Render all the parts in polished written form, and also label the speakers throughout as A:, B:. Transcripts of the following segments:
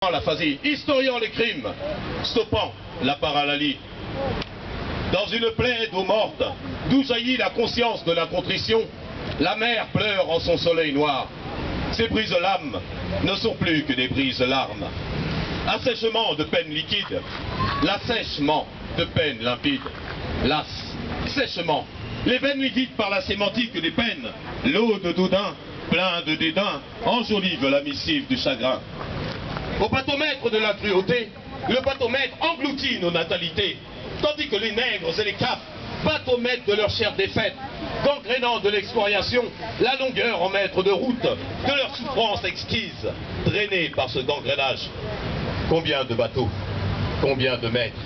A: La phasie, historiant les crimes, stoppant la parallalie. Dans une plaie d'eau morte, d'où jaillit la conscience de la contrition, la mer pleure en son soleil noir. Ces brises-lames ne sont plus que des brises-larmes. Assèchement de peine liquide, l'assèchement de peine limpide. L'assèchement, les veines liquides par la sémantique des peines, l'eau de Doudin, plein de dédain, enjolive la missive du chagrin. Au bateau-maître de la cruauté, le bateau-maître engloutit nos natalités, tandis que les nègres et les capes battent au maître de leur chair défaite, gangrénant de l'exploitation la longueur en mètres de route de leur souffrance exquise, drainée par ce gangrénage. Combien de bateaux, combien de maîtres,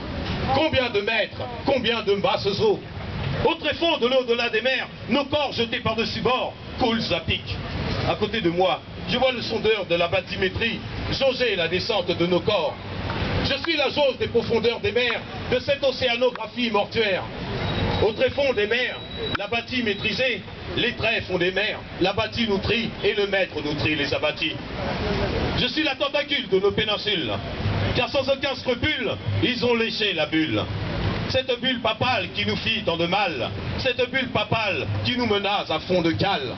A: combien de basses eaux. Au tréfonds de l'au-delà des mers, nos corps jetés par-dessus bord coulent à pic. À côté de moi, je vois le sondeur de la bathymétrie jauger la descente de nos corps. Je suis la jauge des profondeurs des mers, de cette océanographie mortuaire. Au tréfonds des mers, la bâtie maîtrisée, les traits font des mers, la bâtie nous trie et le maître nous trie les abattis. Je suis la tentacule de nos péninsules, car sans aucun scrupule, ils ont léché la bulle. Cette bulle papale qui nous fit tant de mal, cette bulle papale qui nous menace à fond de cale.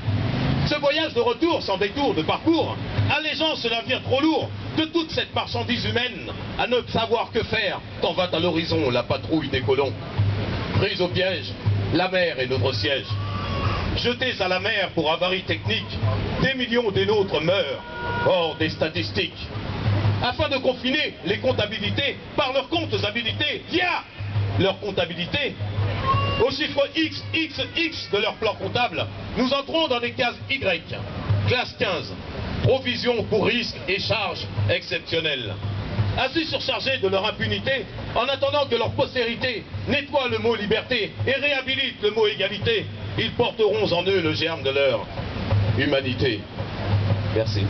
A: Ce voyage de retour sans détour de parcours, allégeant ce navire trop lourd de toute cette marchandise humaine, à ne savoir que faire quand va à l'horizon la patrouille des colons. Prise au piège, la mer est notre siège. Jetés à la mer pour avarie technique, des millions des nôtres meurent, hors des statistiques. Afin de confiner les comptabilités par leurs comptes habilités via leur comptabilité, au chiffre XXX de leur plan comptable, nous entrons dans les cases Y. Classe 15. Provision pour risques et charges exceptionnelles. Ainsi surchargés de leur impunité, en attendant que leur postérité nettoie le mot liberté et réhabilite le mot égalité, ils porteront en eux le germe de leur humanité. Merci.